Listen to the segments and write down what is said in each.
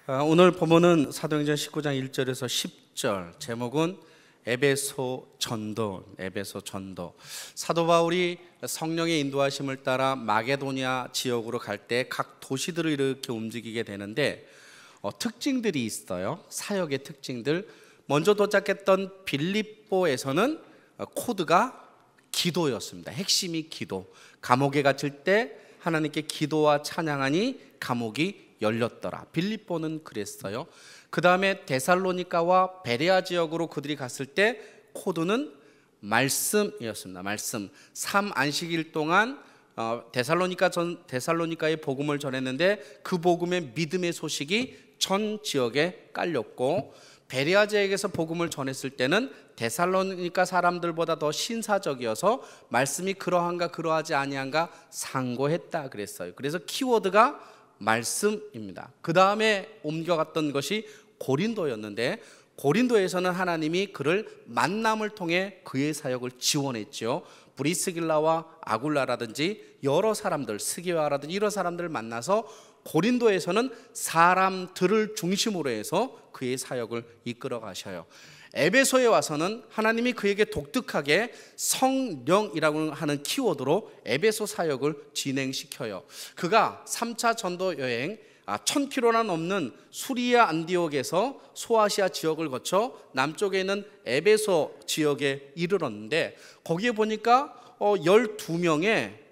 오늘 본문은 사도행전 19장 1절에서 10절, 제목은 에베소 전도. 사도 바울이 성령의 인도하심을 따라 마게도냐 지역으로 갈 때 각 도시들을 이렇게 움직이게 되는데 특징들이 있어요. 사역의 특징들. 먼저 도착했던 빌립보에서는 코드가 기도였습니다. 핵심이 기도. 감옥에 갇힐 때 하나님께 기도와 찬양하니 감옥이 열렸더라. 빌립보는 그랬어요. 그 다음에 데살로니가와 베레아 지역으로 그들이 갔을 때 코드는 말씀이었습니다. 말씀. 3안식일 동안 데살로니가의 복음을 전했는데 그 복음의 믿음의 소식이 전 지역에 깔렸고, 베레아 지역에서 복음을 전했을 때는 데살로니가 사람들보다 더 신사적이어서 말씀이 그러한가 그러하지 아니한가 상고했다 그랬어요. 그래서 키워드가 말씀입니다. 그 다음에 옮겨갔던 것이 고린도였는데, 고린도에서는 하나님이 그를 만남을 통해 그의 사역을 지원했죠. 브리스길라와 아굴라라든지 여러 사람들, 스기와라든지 이런 사람들을 만나서 고린도에서는 사람들을 중심으로 해서 그의 사역을 이끌어 가셔요. 에베소에 와서는 하나님이 그에게 독특하게 성령이라고 하는 키워드로 에베소 사역을 진행시켜요. 그가 3차 전도 여행 1000km나 넘는 수리아 안디옥에서 소아시아 지역을 거쳐 남쪽에 있는 에베소 지역에 이르렀는데, 거기에 보니까 12명의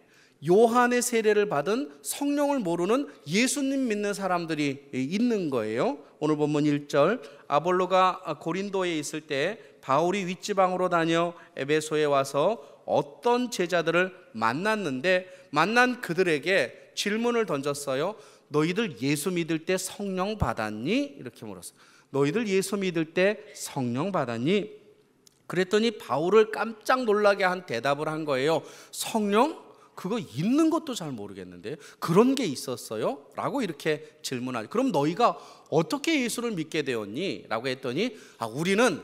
요한의 세례를 받은 성령을 모르는 예수님 믿는 사람들이 있는 거예요. 오늘 본문 1절, 아볼로가 고린도에 있을 때 바울이 윗지방으로 다녀 에베소에 와서 어떤 제자들을 만났는데, 만난 그들에게 질문을 던졌어요. 너희들 예수 믿을 때 성령 받았니? 이렇게 물었어요. 너희들 예수 믿을 때 성령 받았니? 그랬더니 바울을 깜짝 놀라게 한 대답을 한 거예요. 성령? 그거 있는 것도 잘 모르겠는데 그런 게 있었어요? 라고 이렇게 질문하죠. 그럼 너희가 어떻게 예수를 믿게 되었니? 라고 했더니 우리는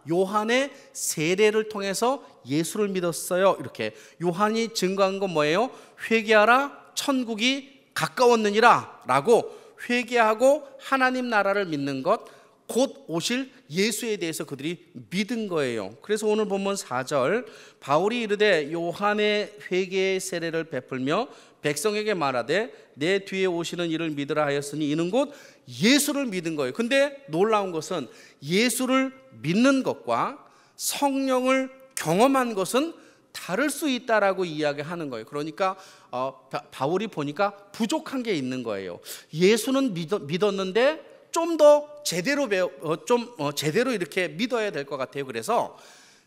요한의 세례를 통해서 예수를 믿었어요. 이렇게 요한이 증거한 건 뭐예요? 회개하라, 천국이 가까웠느니라 라고 회개하고 하나님 나라를 믿는 것, 곧 오실 예수에 대해서 그들이 믿은 거예요. 그래서 오늘 본문 4절, 바울이 이르되 요한의 회개의 세례를 베풀며 백성에게 말하되 내 뒤에 오시는 이를 믿으라 하였으니 이는 곧 예수를 믿은 거예요. 근데 놀라운 것은 예수를 믿는 것과 성령을 경험한 것은 다를 수 있다라고 이야기하는 거예요. 그러니까 바울이 보니까 부족한 게 있는 거예요. 예수는 믿었는데 좀 더 제대로 제대로 이렇게 믿어야 될 것 같아요. 그래서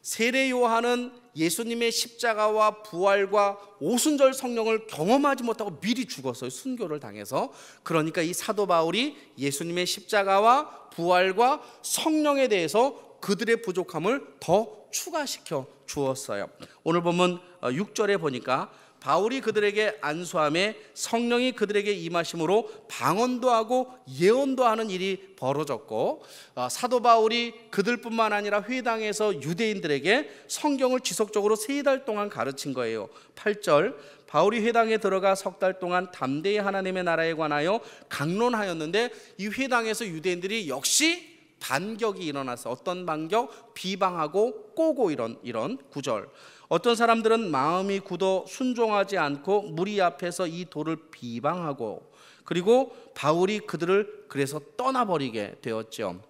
세례 요한은 예수님의 십자가와 부활과 오순절 성령을 경험하지 못하고 미리 죽었어요. 순교를 당해서. 그러니까 이 사도 바울이 예수님의 십자가와 부활과 성령에 대해서 그들의 부족함을 더 추가시켜 주었어요. 오늘 보면 6절에 보니까 바울이 그들에게 안수함에 성령이 그들에게 임하심으로 방언도 하고 예언도 하는 일이 벌어졌고, 사도 바울이 그들뿐만 아니라 회당에서 유대인들에게 성경을 지속적으로 3달 동안 가르친 거예요. 8절, 바울이 회당에 들어가 3달 동안 담대히 하나님의 나라에 관하여 강론하였는데, 이 회당에서 유대인들이 역시 반격이 일어나서, 어떤 반격? 비방하고 꼬고 이런 9절, 어떤 사람들은 마음이 굳어 순종하지 않고 무리 앞에서 이 도를 비방하고, 그리고 바울이 그들을 그래서 떠나버리게 되었죠.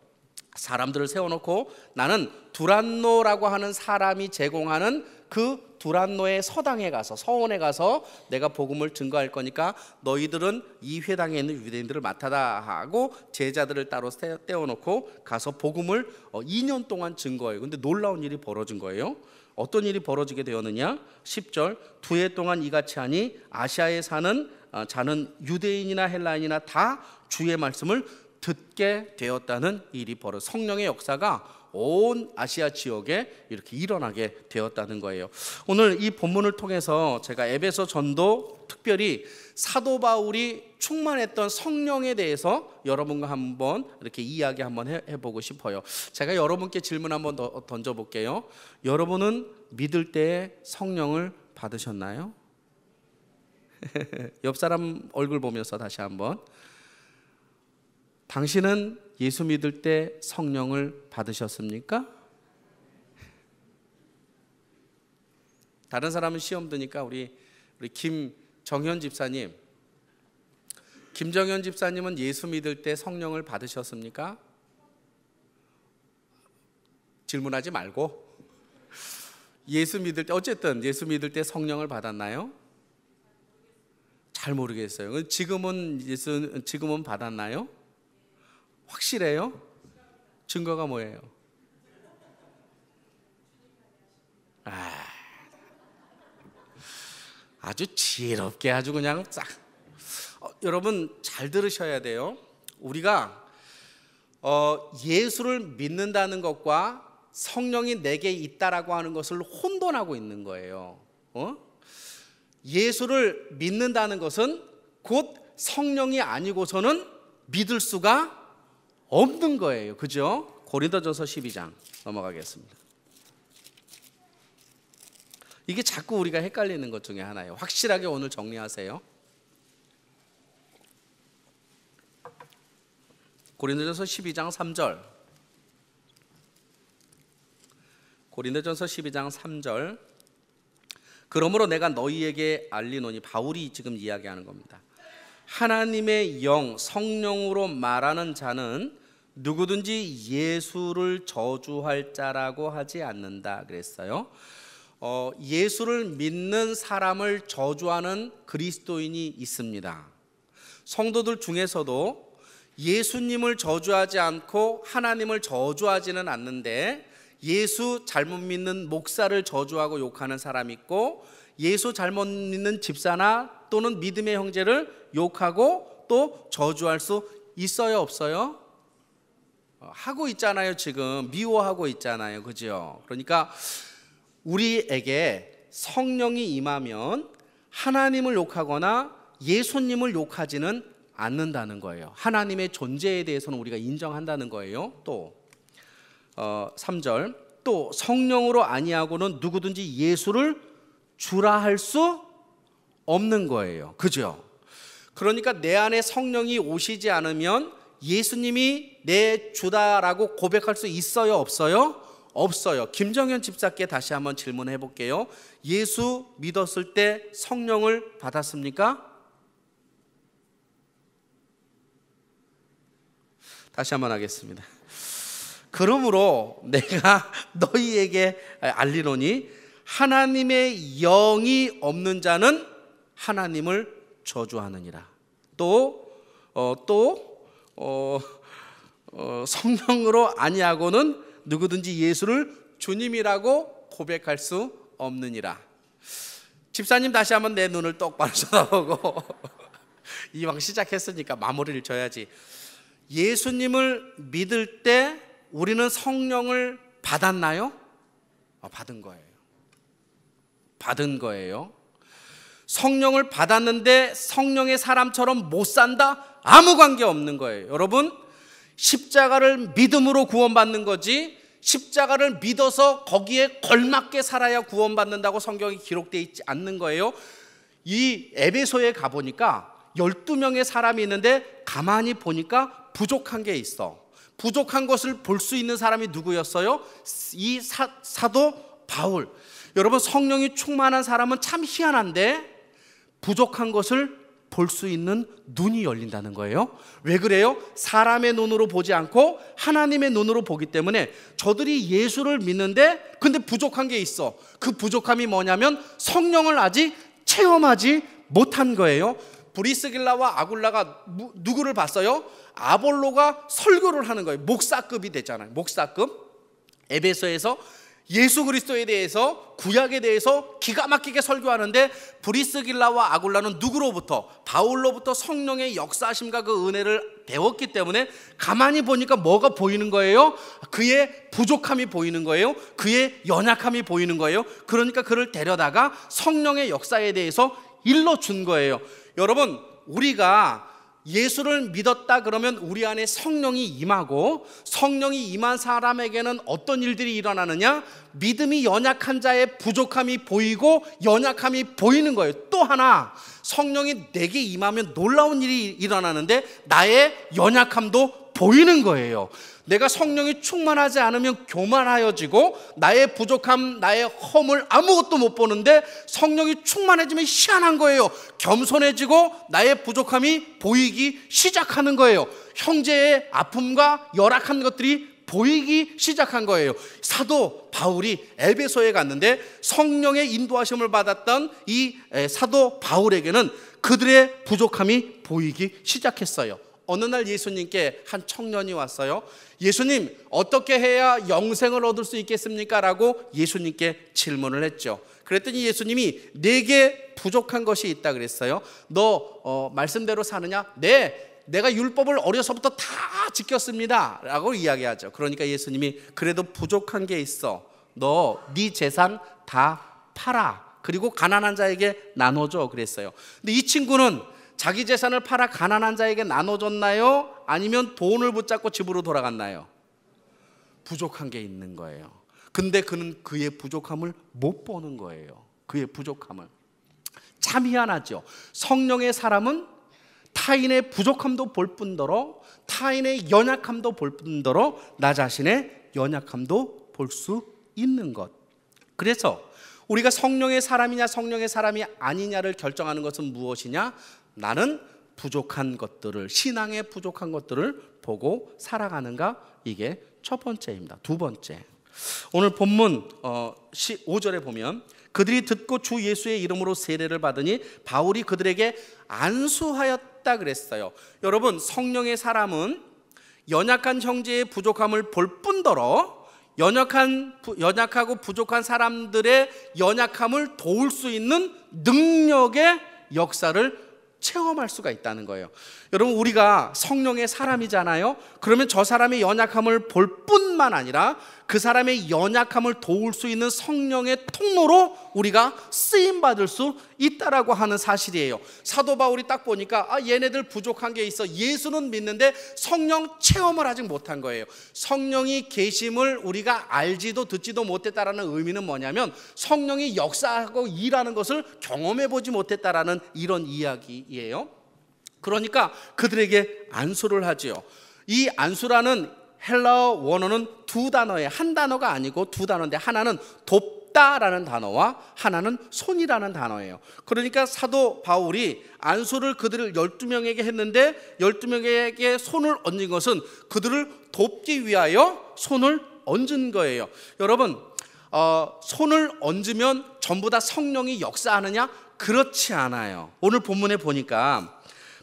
사람들을 세워놓고 나는 두란노라고 하는 사람이 제공하는 그 두란노의 서당에 가서, 서원에 가서 내가 복음을 증거할 거니까 너희들은 이 회당에 있는 유대인들을 맡아다 하고 제자들을 따로 떼어놓고 가서 복음을 2년 동안 증거해요. 근데 놀라운 일이 벌어진 거예요. 어떤 일이 벌어지게 되었느냐? 10절, 2해 동안 이같이 하니 아시아에 사는 자는 유대인이나 헬라인이나 다 주의 말씀을 듣게 되었다는 일이 성령의 역사가 온 아시아 지역에 이렇게 일어나게 되었다는 거예요. 오늘 이 본문을 통해서 제가 에베소 전도, 특별히 사도 바울이 충만했던 성령에 대해서 여러분과 한번 이렇게 이야기 한번 해보고 싶어요. 제가 여러분께 질문 한번 더 던져볼게요. 여러분은 믿을 때 성령을 받으셨나요? 옆 사람 얼굴 보면서 다시 한번. 당신은 예수 믿을 때 성령을 받으셨습니까? 다른 사람은 시험 드니까 우리 김정현 집사님, 김정현 집사님은 예수 믿을 때 성령을 받으셨습니까? 질문하지 말고 예수 믿을 때, 어쨌든 예수 믿을 때 성령을 받았나요? 잘 모르겠어요. 지금은 받았나요? 확실해요? 증거가 뭐예요? 아주 지혜롭게 아주 그냥 싹. 여러분 잘 들으셔야 돼요. 우리가 예수를 믿는다는 것과 성령이 내게 있다라고 하는 것을 혼돈하고 있는 거예요. 예수를 믿는다는 것은 곧 성령이 아니고서는 믿을 수가 없는 거예요. 그죠? 고린도전서 12장 넘어가겠습니다. 이게 자꾸 우리가 헷갈리는 것 중에 하나예요. 확실하게 오늘 정리하세요. 고린도전서 12장 3절. 고린도전서 12장 3절. 그러므로 내가 너희에게 알리노니, 바울이 지금 이야기하는 겁니다. 하나님의 영, 성령으로 말하는 자는 누구든지 예수를 저주할 자라고 하지 않는다 그랬어요. 예수를 믿는 사람을 저주하는 그리스도인이 있습니다. 성도들 중에서도 예수님을 저주하지 않고 하나님을 저주하지는 않는데, 예수 잘못 믿는 목사를 저주하고 욕하는 사람이 있고, 예수 잘못 믿는 집사나 또는 믿음의 형제를 욕하고 또 저주할 수 있어요, 없어요? 하고 있잖아요. 지금 미워하고 있잖아요. 그죠? 그러니까 우리에게 성령이 임하면 하나님을 욕하거나 예수님을 욕하지는 않는다는 거예요. 하나님의 존재에 대해서는 우리가 인정한다는 거예요. 또 3절, 또 성령으로 아니하고는 누구든지 예수를 주라 할 수 없는 거예요. 그죠? 그러니까 내 안에 성령이 오시지 않으면 예수님이 내 주다라고 고백할 수 있어요, 없어요? 없어요. 김정현 집사께 다시 한번 질문해 볼게요. 예수 믿었을 때 성령을 받았습니까? 다시 한번 하겠습니다. 그러므로 내가 너희에게 알리노니, 하나님의 영이 없는 자는 하나님을 저주하느니라. 또 성령으로 아니하고는 누구든지 예수를 주님이라고 고백할 수 없느니라. 집사님 다시 한번 내 눈을 똑바로 쳐다보고 이왕 시작했으니까 마무리를 져야지. 예수님을 믿을 때 우리는 성령을 받았나요? 받은 거예요. 받은 거예요. 성령을 받았는데 성령의 사람처럼 못 산다? 아무 관계 없는 거예요. 여러분, 십자가를 믿음으로 구원받는 거지, 십자가를 믿어서 거기에 걸맞게 살아야 구원받는다고 성경이 기록되어 있지 않는 거예요. 이 에베소에 가보니까 12명의 사람이 있는데 가만히 보니까 부족한 게 있어. 부족한 것을 볼 수 있는 사람이 누구였어요? 이 사도 바울. 여러분, 성령이 충만한 사람은 참 희한한데 부족한 것을 볼 수 있는 눈이 열린다는 거예요. 왜 그래요? 사람의 눈으로 보지 않고 하나님의 눈으로 보기 때문에 저들이 예수를 믿는데 근데 부족한 게 있어. 그 부족함이 뭐냐면 성령을 아직 체험하지 못한 거예요. 브리스길라와 아굴라가 누구를 봤어요? 아볼로가 설교를 하는 거예요. 목사급이 됐잖아요. 목사급. 에베소에서 예수 그리스도에 대해서, 구약에 대해서 기가 막히게 설교하는데 브리스길라와 아굴라는 누구로부터? 바울로부터 성령의 역사하심과 그 은혜를 배웠기 때문에 가만히 보니까 뭐가 보이는 거예요? 그의 부족함이 보이는 거예요. 그의 연약함이 보이는 거예요. 그러니까 그를 데려다가 성령의 역사에 대해서 일러준 거예요. 여러분, 우리가 예수를 믿었다 그러면 우리 안에 성령이 임하고, 성령이 임한 사람에게는 어떤 일들이 일어나느냐? 믿음이 연약한 자의 부족함이 보이고 연약함이 보이는 거예요. 또 하나, 성령이 내게 임하면 놀라운 일이 일어나는데 나의 연약함도 보이는 거예요. 내가 성령이 충만하지 않으면 교만하여지고 나의 부족함, 나의 허물 아무것도 못 보는데 성령이 충만해지면 희한한 거예요. 겸손해지고 나의 부족함이 보이기 시작하는 거예요. 형제의 아픔과 열악한 것들이 보이기 시작한 거예요. 사도 바울이 에베소에 갔는데 성령의 인도하심을 받았던 이 사도 바울에게는 그들의 부족함이 보이기 시작했어요. 어느 날 예수님께 한 청년이 왔어요. 예수님, 어떻게 해야 영생을 얻을 수 있겠습니까? 라고 예수님께 질문을 했죠. 그랬더니 예수님이 내게 부족한 것이 있다 그랬어요. 너 말씀대로 사느냐? 네, 내가 율법을 어려서부터 다 지켰습니다 라고 이야기하죠. 그러니까 예수님이 그래도 부족한 게 있어. 너 네 재산 다 팔아. 그리고 가난한 자에게 나눠줘 그랬어요. 근데 이 친구는 자기 재산을 팔아 가난한 자에게 나눠줬나요? 아니면 돈을 붙잡고 집으로 돌아갔나요? 부족한 게 있는 거예요. 근데 그는 그의 부족함을 못 보는 거예요. 그의 부족함을. 참 희한하죠. 성령의 사람은 타인의 부족함도 볼 뿐더러 타인의 연약함도 볼 뿐더러 나 자신의 연약함도 볼 수 있는 것. 그래서 우리가 성령의 사람이냐 성령의 사람이 아니냐를 결정하는 것은 무엇이냐? 나는 부족한 것들을, 신앙의 부족한 것들을 보고 살아가는가? 이게 첫 번째입니다. 두 번째, 오늘 본문 5절에 보면 그들이 듣고 주 예수의 이름으로 세례를 받으니 바울이 그들에게 안수하였다 그랬어요. 여러분, 성령의 사람은 연약한 형제의 부족함을 볼 뿐더러 연약하고 부족한 사람들의 연약함을 도울 수 있는 능력의 역사를 체험할 수가 있다는 거예요. 여러분, 우리가 성령의 사람이잖아요. 그러면 저 사람의 연약함을 볼 뿐만 아니라 그 사람의 연약함을 도울 수 있는 성령의 통로로 우리가 쓰임받을 수 있다라고 하는 사실이에요. 사도 바울이 딱 보니까 얘네들 부족한 게 있어. 예수는 믿는데 성령 체험을 아직 못한 거예요. 성령이 계심을 우리가 알지도 듣지도 못했다라는 의미는 뭐냐면 성령이 역사하고 일하는 것을 경험해 보지 못했다라는 이런 이야기예요. 그러니까 그들에게 안수를 하지요. 이 안수라는 헬라어 원어는 두 단어예요. 한 단어가 아니고 두 단어인데 하나는 돕다라는 단어와 하나는 손이라는 단어예요. 그러니까 사도 바울이 안수를 그들을 12명에게 했는데 12명에게 손을 얹은 것은 그들을 돕기 위하여 손을 얹은 거예요. 여러분, 손을 얹으면 전부 다 성령이 역사하느냐? 그렇지 않아요. 오늘 본문에 보니까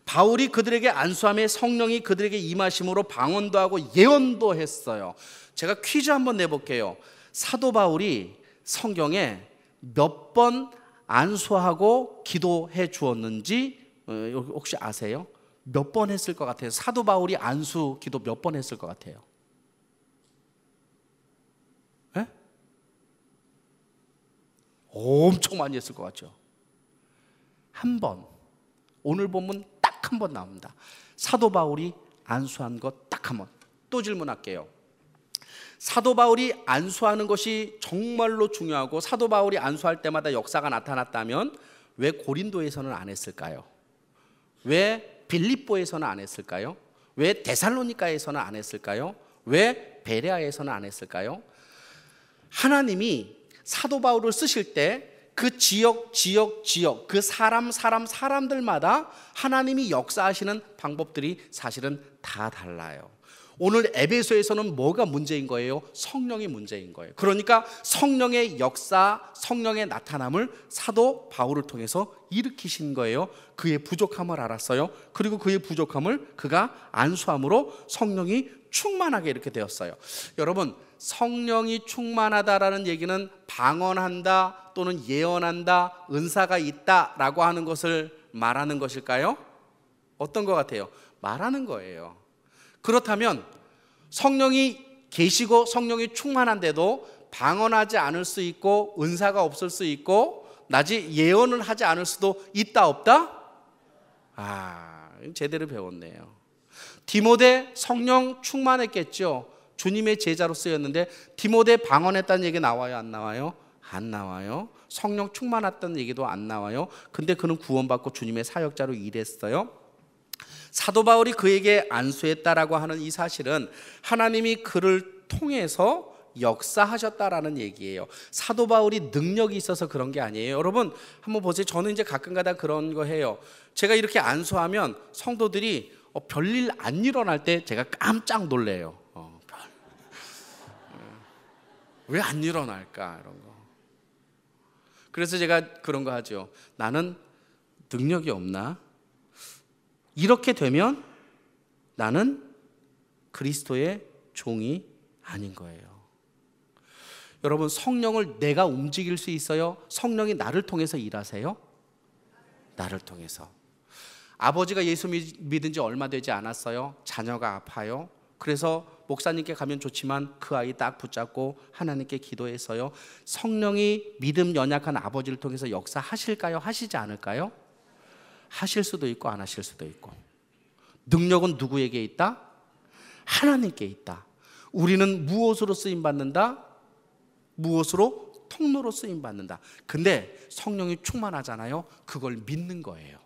바울이 그들에게 안수함에 성령이 그들에게 임하심으로 방언도 하고 예언도 했어요. 제가 퀴즈 한번 내볼게요. 사도 바울이 성경에 몇 번 안수하고 기도해 주었는지 혹시 아세요? 몇 번 했을 것 같아요? 사도 바울이 안수 기도 몇 번 했을 것 같아요? 네? 엄청 많이 했을 것 같죠? 한 번. 오늘 본문 딱 한 번 나옵니다. 사도 바울이 안수한 것 딱 한 번. 또 질문할게요. 사도 바울이 안수하는 것이 정말로 중요하고 사도 바울이 안수할 때마다 역사가 나타났다면 왜 고린도에서는 안 했을까요? 왜 빌립보에서는 안 했을까요? 왜 데살로니가에서는 안 했을까요? 왜 베레아에서는 안 했을까요? 하나님이 사도 바울을 쓰실 때 그 지역 그 사람들마다 하나님이 역사하시는 방법들이 사실은 다 달라요. 오늘 에베소에서는 뭐가 문제인 거예요? 성령이 문제인 거예요. 그러니까 성령의 역사, 성령의 나타남을 사도 바울을 통해서 일으키신 거예요. 그의 부족함을 알았어요. 그리고 그의 부족함을 그가 안수함으로 성령이 충만하게 이렇게 되었어요. 여러분, 성령이 충만하다라는 얘기는 방언한다 또는 예언한다, 은사가 있다라고 하는 것을 말하는 것일까요? 어떤 것 같아요? 말하는 거예요. 그렇다면 성령이 계시고 성령이 충만한데도 방언하지 않을 수 있고 은사가 없을 수 있고 나지 예언을 하지 않을 수도 있다 없다? 제대로 배웠네요. 디모데 성령 충만했겠죠. 주님의 제자로 쓰였는데 디모데 방언했다는 얘기 나와요 안 나와요? 안 나와요. 성령 충만했다는 얘기도 안 나와요. 근데 그는 구원받고 주님의 사역자로 일했어요. 사도 바울이 그에게 안수했다라고 하는 이 사실은 하나님이 그를 통해서 역사하셨다라는 얘기예요. 사도 바울이 능력이 있어서 그런 게 아니에요. 여러분 한번 보세요. 저는 이제 가끔가다 그런 거 해요. 제가 이렇게 안수하면 성도들이 별일 안 일어날 때 제가 깜짝 놀래요. 왜 안 일어날까 이런 거. 그래서 제가 그런 거 하죠. 나는 능력이 없나? 이렇게 되면 나는 그리스도의 종이 아닌 거예요. 여러분 성령을 내가 움직일 수 있어요? 성령이 나를 통해서 일하세요? 나를 통해서. 아버지가 예수 믿은 지 얼마 되지 않았어요. 자녀가 아파요. 그래서 목사님께 가면 좋지만 그 아이 딱 붙잡고 하나님께 기도했어요. 성령이 믿음 연약한 아버지를 통해서 역사하실까요? 하시지 않을까요? 하실 수도 있고 안 하실 수도 있고. 능력은 누구에게 있다? 하나님께 있다. 우리는 무엇으로 쓰임받는다? 무엇으로? 통로로 쓰임받는다. 근데 성령이 충만하잖아요. 그걸 믿는 거예요.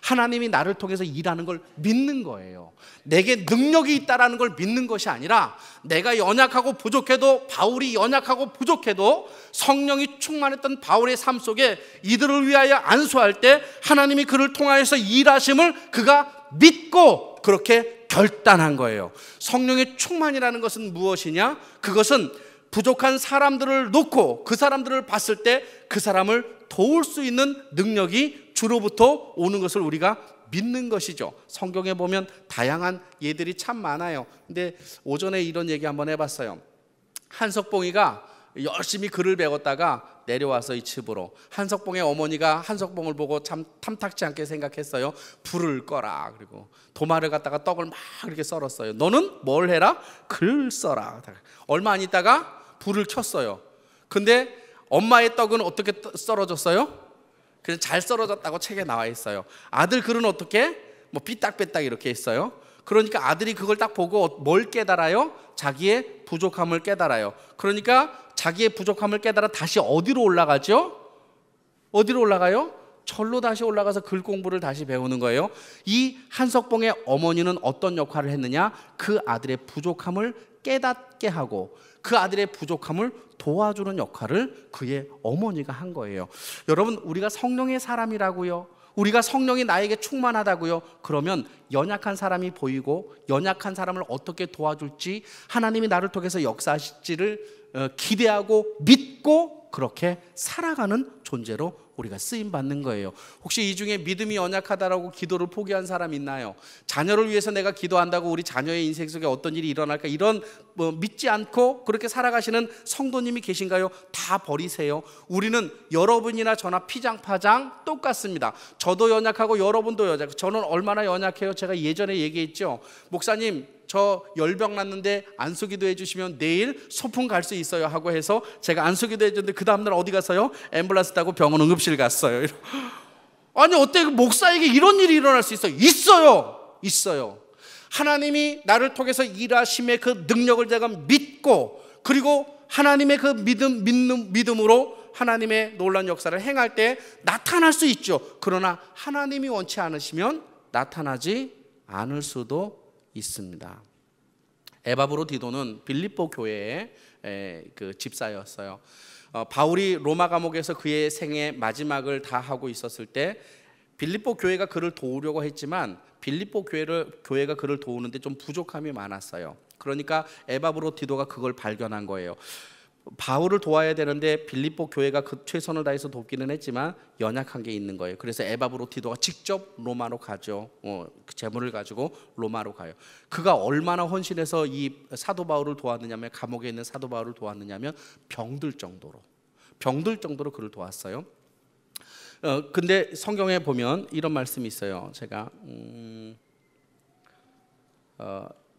하나님이 나를 통해서 일하는 걸 믿는 거예요. 내게 능력이 있다라는 걸 믿는 것이 아니라 내가 연약하고 부족해도, 바울이 연약하고 부족해도 성령이 충만했던 바울의 삶 속에 이들을 위하여 안수할 때 하나님이 그를 통하여서 일하심을 그가 믿고 그렇게 결단한 거예요. 성령의 충만이라는 것은 무엇이냐? 그것은 부족한 사람들을 놓고 그 사람들을 봤을 때 그 사람을 도울 수 있는 능력이 주로부터 오는 것을 우리가 믿는 것이죠. 성경에 보면 다양한 예들이 참 많아요. 근데 오전에 이런 얘기 한번 해봤어요. 한석봉이가 열심히 글을 배웠다가 내려와서 이 집으로, 한석봉의 어머니가 한석봉을 보고 참 탐탁지 않게 생각했어요. 불을 꺼라. 그리고 도마를 갖다가 떡을 막 이렇게 썰었어요. 너는 뭘 해라? 글 써라. 얼마 안 있다가 불을 켰어요. 근데 엄마의 떡은 어떻게 썰어졌어요? 그냥 잘 썰어졌다고 책에 나와 있어요. 아들 글은 어떻게? 뭐 삐딱빼딱 이렇게 했어요. 그러니까 아들이 그걸 딱 보고 뭘 깨달아요? 자기의 부족함을 깨달아요. 그러니까 자기의 부족함을 깨달아 다시 어디로 올라가죠? 어디로 올라가요? 절로 다시 올라가서 글 공부를 다시 배우는 거예요. 이 한석봉의 어머니는 어떤 역할을 했느냐? 그 아들의 부족함을 깨닫게 하고 그 아들의 부족함을 도와주는 역할을 그의 어머니가 한 거예요. 여러분, 우리가 성령의 사람이라고요? 우리가 성령이 나에게 충만하다고요? 그러면 연약한 사람이 보이고 연약한 사람을 어떻게 도와줄지, 하나님이 나를 통해서 역사하실지를 기대하고 믿고 그렇게 살아가는 존재로 우리가 쓰임받는 거예요. 혹시 이 중에 믿음이 연약하다라고 기도를 포기한 사람 있나요? 자녀를 위해서 내가 기도한다고 우리 자녀의 인생 속에 어떤 일이 일어날까, 이런 믿지 않고 그렇게 살아가시는 성도님이 계신가요? 다 버리세요. 우리는 여러분이나 저나 피장파장 똑같습니다. 저도 연약하고 여러분도 연약하고. 저는 얼마나 연약해요? 제가 예전에 얘기했죠. 목사님, 저 열병 났는데 안수기도 해주시면 내일 소풍 갈 수 있어요 하고 해서 제가 안수기도 해줬는데 그 다음날 어디 갔어요? 앰뷸런스 타고 병원 응급실 갔어요. 아니, 어떻게 목사에게 이런 일이 일어날 수 있어요? 있어요. 하나님이 나를 통해서 일하심의 그 능력을 제가 믿고, 그리고 하나님의 그 믿음으로 하나님의 놀라운 역사를 행할 때 나타날 수 있죠. 그러나 하나님이 원치 않으시면 나타나지 않을 수도 있습니다. 에바브로디도는 빌립보 교회의 그 집사였어요. 바울이 로마 감옥에서 그의 생의 마지막을 다 하고 있었을 때 빌립보 교회가 그를 도우려고 했지만 빌립보 교회가 그를 도우는데 좀 부족함이 많았어요. 그러니까 에바브로디도가 그걸 발견한 거예요. 바울을 도와야 되는데 빌립보 교회가 그 최선을 다해서 돕기는 했지만 연약한 게 있는 거예요. 그래서 에바브로디도가 직접 로마로 가죠. 재물을 가지고 로마로 가요. 그가 얼마나 헌신해서 이 사도 바울을 도왔느냐면, 감옥에 있는 사도 바울을 도왔느냐면 병들 정도로 그를 도왔어요. 근데 성경에 보면 이런 말씀이 있어요. 제가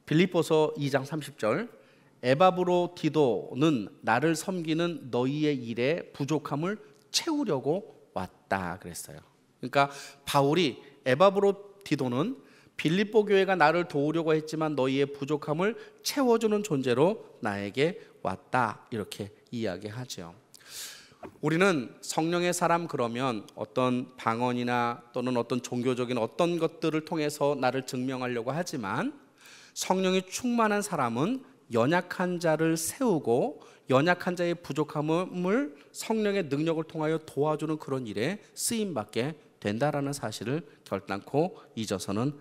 빌립보서 2장 30절, 에바브로디도는 나를 섬기는 너희의 일에 부족함을 채우려고 왔다 그랬어요. 그러니까 바울이, 에바브로디도는 빌립보 교회가 나를 도우려고 했지만 너희의 부족함을 채워주는 존재로 나에게 왔다, 이렇게 이야기하죠. 우리는 성령의 사람 그러면 어떤 방언이나 또는 어떤 종교적인 어떤 것들을 통해서 나를 증명하려고 하지만, 성령이 충만한 사람은 연약한 자를 세우고 연약한 자의 부족함을 성령의 능력을 통하여 도와주는 그런 일에 쓰임받게 된다라는 사실을 결단코 잊어서는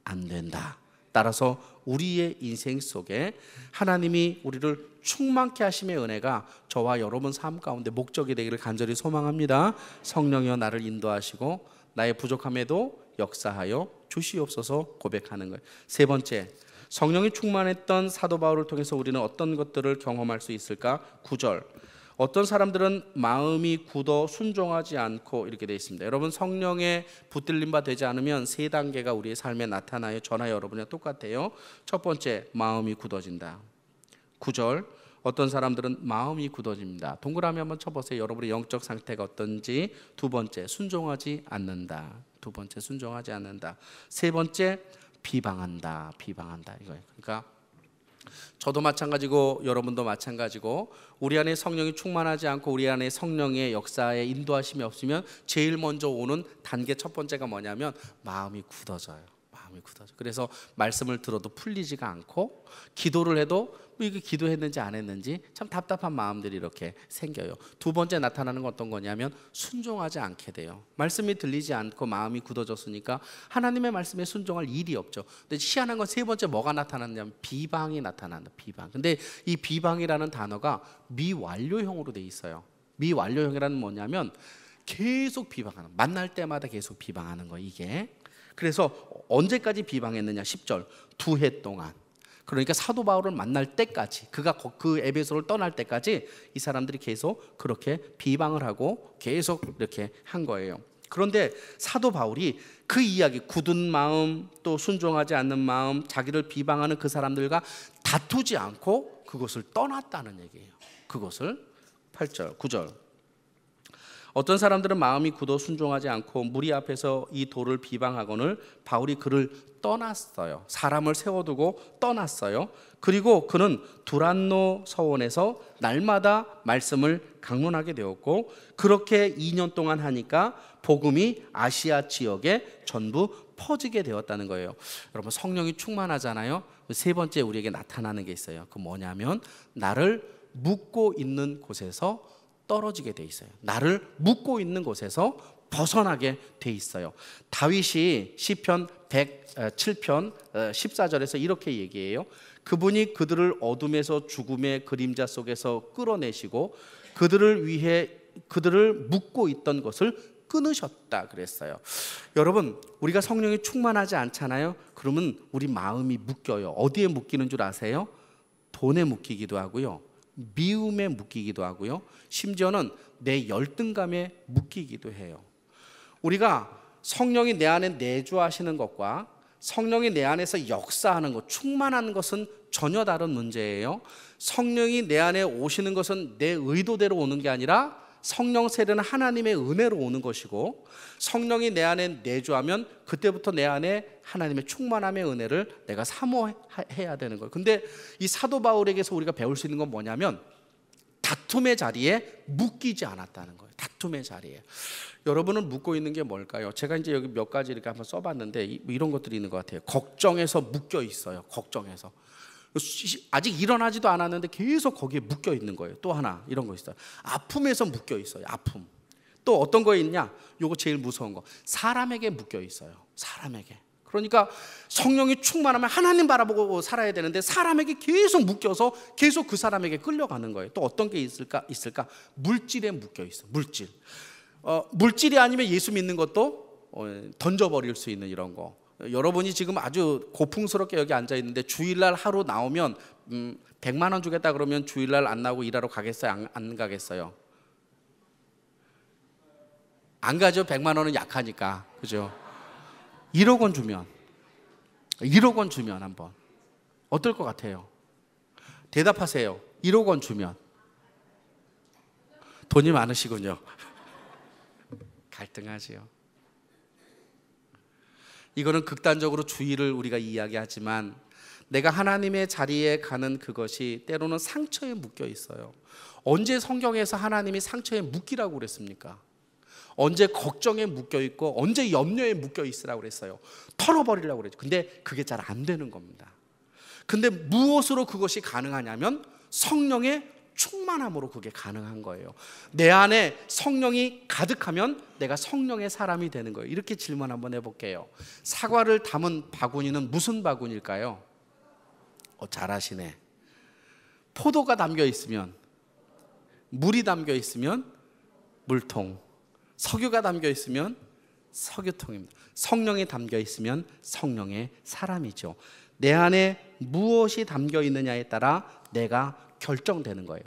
안 된다. 따라서 우리의 인생 속에 하나님이 우리를 충만케 하심의 은혜가 저와 여러분 삶 가운데 목적이 되기를 간절히 소망합니다. 성령이여 나를 인도하시고 나의 부족함에도 역사하여 주시옵소서 고백하는 거예요. 세 번째, 성령이 충만했던 사도 바울을 통해서 우리는 어떤 것들을 경험할 수 있을까? 9절, 어떤 사람들은 마음이 굳어 순종하지 않고, 이렇게 되어 있습니다. 여러분, 성령에 붙들림 바 되지 않으면 세 단계가 우리의 삶에 나타나요. 저나 여러분이랑 똑같아요. 첫 번째, 마음이 굳어진다. 9절, 어떤 사람들은 마음이 굳어집니다. 동그라미 한번 쳐보세요. 여러분의 영적 상태가 어떤지. 두 번째, 순종하지 않는다. 두 번째, 순종하지 않는다. 세 번째, 비방한다. 비방한다 이거예요. 그러니까 저도 마찬가지고 여러분도 마찬가지고, 우리 안에 성령이 충만하지 않고 우리 안에 성령의 역사에 인도하심이 없으면 제일 먼저 오는 단계 첫 번째가 뭐냐면 마음이 굳어져요. 마음이 굳어져. 그래서 말씀을 들어도 풀리지가 않고, 기도를 해도 이게 기도했는지 안 했는지 참 답답한 마음들이 이렇게 생겨요. 두 번째 나타나는 건 어떤 거냐면 순종하지 않게 돼요. 말씀이 들리지 않고 마음이 굳어졌으니까 하나님의 말씀에 순종할 일이 없죠. 근데 희한한 건 세 번째 뭐가 나타났냐면 비방이 나타난다. 비방. 근데 이 비방이라는 단어가 미완료형으로 돼 있어요. 미완료형이라는 뭐냐면 계속 비방하는, 만날 때마다 계속 비방하는 거 이게. 그래서 언제까지 비방했느냐? 10절, 2해 동안. 그러니까 사도 바울을 만날 때까지, 그가 그 에베소를 떠날 때까지 이 사람들이 계속 그렇게 비방을 하고 계속 이렇게 한 거예요. 그런데 사도 바울이 그 이야기, 굳은 마음, 또 순종하지 않는 마음, 자기를 비방하는 그 사람들과 다투지 않고 그것을 떠났다는 얘기예요. 그것을 8절, 9절, 어떤 사람들은 마음이 굳어 순종하지 않고 무리 앞에서 이 도를 비방하거늘 바울이 그를 떠났어요. 사람을 세워두고 떠났어요. 그리고 그는 두란노 서원에서 날마다 말씀을 강론하게 되었고, 그렇게 2년 동안 하니까 복음이 아시아 지역에 전부 퍼지게 되었다는 거예요. 여러분, 성령이 충만하잖아요. 세 번째 우리에게 나타나는 게 있어요. 그 뭐냐면 나를 묻고 있는 곳에서 떨어지게 돼 있어요. 나를 묻고 있는 곳에서 벗어나게 돼 있어요. 다윗이 시편 107편 14절에서 이렇게 얘기해요. 그분이 그들을 어둠에서 죽음의 그림자 속에서 끌어내시고 그들을 위해 그들을 묻고 있던 것을 끊으셨다 그랬어요. 여러분, 우리가 성령이 충만하지 않잖아요. 그러면 우리 마음이 묶여요. 어디에 묶이는 줄 아세요? 돈에 묶이기도 하고요, 미움에 묶이기도 하고요, 심지어는 내 열등감에 묶이기도 해요. 우리가 성령이 내 안에 내주하시는 것과 성령이 내 안에서 역사하는 것, 충만한 것은 전혀 다른 문제예요. 성령이 내 안에 오시는 것은 내 의도대로 오는 게 아니라 성령 세례는 하나님의 은혜로 오는 것이고, 성령이 내 안에 내주하면 그때부터 내 안에 하나님의 충만함의 은혜를 내가 사모해야 되는 거예요. 근데 이 사도 바울에게서 우리가 배울 수 있는 건 뭐냐면 다툼의 자리에 묶이지 않았다는 거예요. 다툼의 자리에. 여러분은 묶고 있는 게 뭘까요? 제가 이제 여기 몇 가지 이렇게 한번 써봤는데 이런 것들이 있는 것 같아요. 걱정에서 묶여 있어요. 걱정에서. 아직 일어나지도 않았는데 계속 거기에 묶여 있는 거예요. 또 하나 이런 거 있어요. 아픔에서 묶여 있어요. 아픔. 또 어떤 거 있냐? 요거 제일 무서운 거. 사람에게 묶여 있어요. 사람에게. 그러니까 성령이 충만하면 하나님 바라보고 살아야 되는데 사람에게 계속 묶여서 계속 그 사람에게 끌려가는 거예요. 또 어떤 게 있을까? 물질에 묶여 있어. 물질. 물질이 아니면 예수 믿는 것도 던져버릴 수 있는 이런 거. 여러분이 지금 아주 고풍스럽게 여기 앉아 있는데 주일날 하루 나오면 100만 원 주겠다 그러면 주일날 안 나오고 일하러 가겠어요? 안 가겠어요? 안 가죠. 100만 원은 약하니까. 그죠? 1억 원 주면 1억 원 주면 한번 어떨 것 같아요? 대답하세요. 1억 원 주면. 돈이 많으시군요. 갈등하지요. 이거는 극단적으로 주의를 우리가 이야기하지만 내가 하나님의 자리에 가는 그것이 때로는 상처에 묶여 있어요. 언제 성경에서 하나님이 상처에 묶이라고 그랬습니까? 언제 걱정에 묶여 있고 언제 염려에 묶여 있으라고 그랬어요? 털어버리려고 그랬죠. 근데 그게 잘 안 되는 겁니다. 근데 무엇으로 그것이 가능하냐면 성령의 충만함으로 그게 가능한 거예요. 내 안에 성령이 가득하면 내가 성령의 사람이 되는 거예요. 이렇게 질문 한번 해볼게요. 사과를 담은 바구니는 무슨 바구니일까요? 잘하시네. 포도가 담겨 있으면, 물이 담겨 있으면 물통, 석유가 담겨 있으면 석유통입니다. 성령이 담겨 있으면 성령의 사람이죠. 내 안에 무엇이 담겨 있느냐에 따라 내가 결정되는 거예요.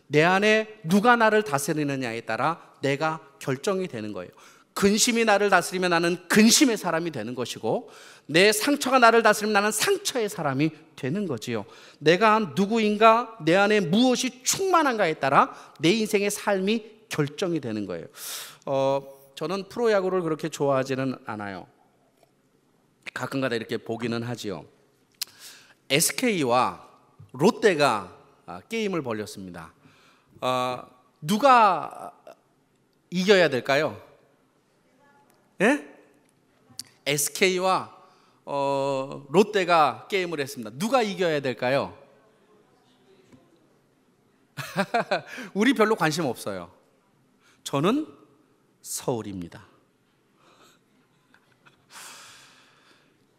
내 안에 누가 나를 다스리느냐에 따라 내가 결정이 되는 거예요. 근심이 나를 다스리면 나는 근심의 사람이 되는 것이고, 내 상처가 나를 다스리면 나는 상처의 사람이 되는 거지요. 내가 누구인가, 내 안에 무엇이 충만한가에 따라 내 인생의 삶이 결정이 되는 거예요. 저는 프로야구를 그렇게 좋아하지는 않아요. 가끔가다 이렇게 보기는 하지요. SK와 롯데가 게임을 벌였습니다. 누가 이겨야 될까요? 예? SK와 롯데가 게임을 했습니다. 누가 이겨야 될까요? 우리 별로 관심 없어요. 저는 서울입니다.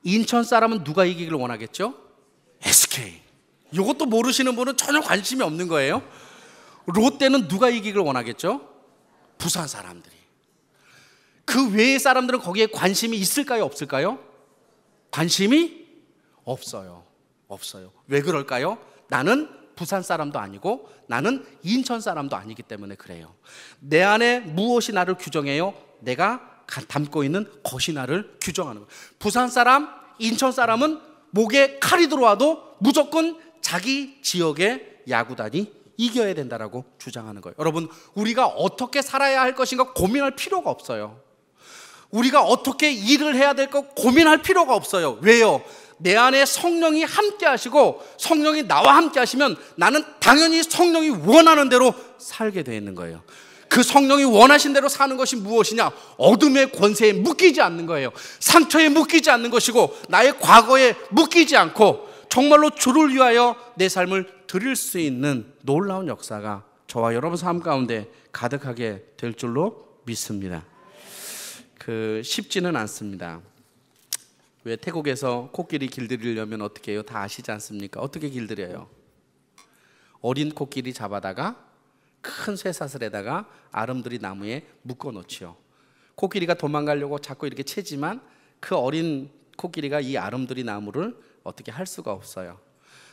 인천 사람은 누가 이기길 원하겠죠? SK. 이것도 모르시는 분은 전혀 관심이 없는 거예요. 롯데는 누가 이기길 원하겠죠? 부산 사람들이. 그 외의 사람들은 거기에 관심이 있을까요? 없을까요? 관심이 없어요. 없어요. 왜 그럴까요? 나는 부산 사람도 아니고 나는 인천 사람도 아니기 때문에 그래요. 내 안에 무엇이 나를 규정해요? 내가 담고 있는 것이 나를 규정하는 거예요. 부산 사람, 인천 사람은 목에 칼이 들어와도 무조건 자기 지역의 야구단이 이겨야 된다라고 주장하는 거예요. 여러분, 우리가 어떻게 살아야 할 것인가 고민할 필요가 없어요. 우리가 어떻게 일을 해야 될 거 고민할 필요가 없어요. 왜요? 내 안에 성령이 함께 하시고 성령이 나와 함께 하시면 나는 당연히 성령이 원하는 대로 살게 되어 있는 거예요. 그 성령이 원하신 대로 사는 것이 무엇이냐? 어둠의 권세에 묶이지 않는 거예요. 상처에 묶이지 않는 것이고 나의 과거에 묶이지 않고 정말로 주를 위하여 내 삶을 드릴 수 있는 놀라운 역사가 저와 여러분 삶 가운데 가득하게 될 줄로 믿습니다. 쉽지는 않습니다. 왜 태국에서 코끼리 길들이려면 어떻게 해요? 다 아시지 않습니까? 어떻게 길들여요? 어린 코끼리 잡아다가 큰 쇠사슬에다가 아름드리 나무에 묶어 놓지요. 코끼리가 도망가려고 자꾸 이렇게 채지만 그 어린 코끼리가 이 아름드리 나무를 어떻게 할 수가 없어요.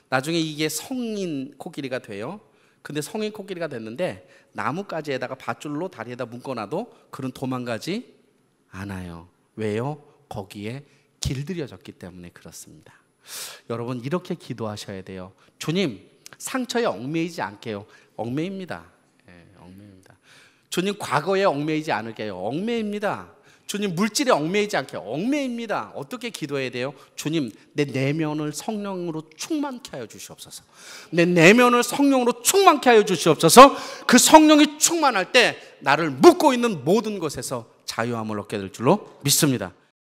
나중에 이게 성인 코끼리가 돼요. 근데 성인 코끼리가 됐는데 나무가지에다가 밧줄로 다리에다 묶어놔도 그는 도망가지 않아요. 왜요? 거기에 길들여졌기 때문에 그렇습니다. 여러분, 이렇게 기도하셔야 돼요. 주님, 상처에 얽매이지 않게요. 얽매입니다. 얽매입니다. 주님, 과거에 얽매이지 않을게요. 얽매입니다. 주님, 물질에 얽매이지 않게 얽매입니다. 어떻게 기도해야 돼요? 주님, 내 내면을 성령으로 충만케 하여 주시옵소서. 내 내면을 성령으로 충만케 하여 주시옵소서. 그 성령이 충만할 때 나를 묶고 있는 모든 것에서 자유함을 얻게 될 줄로 믿습니다.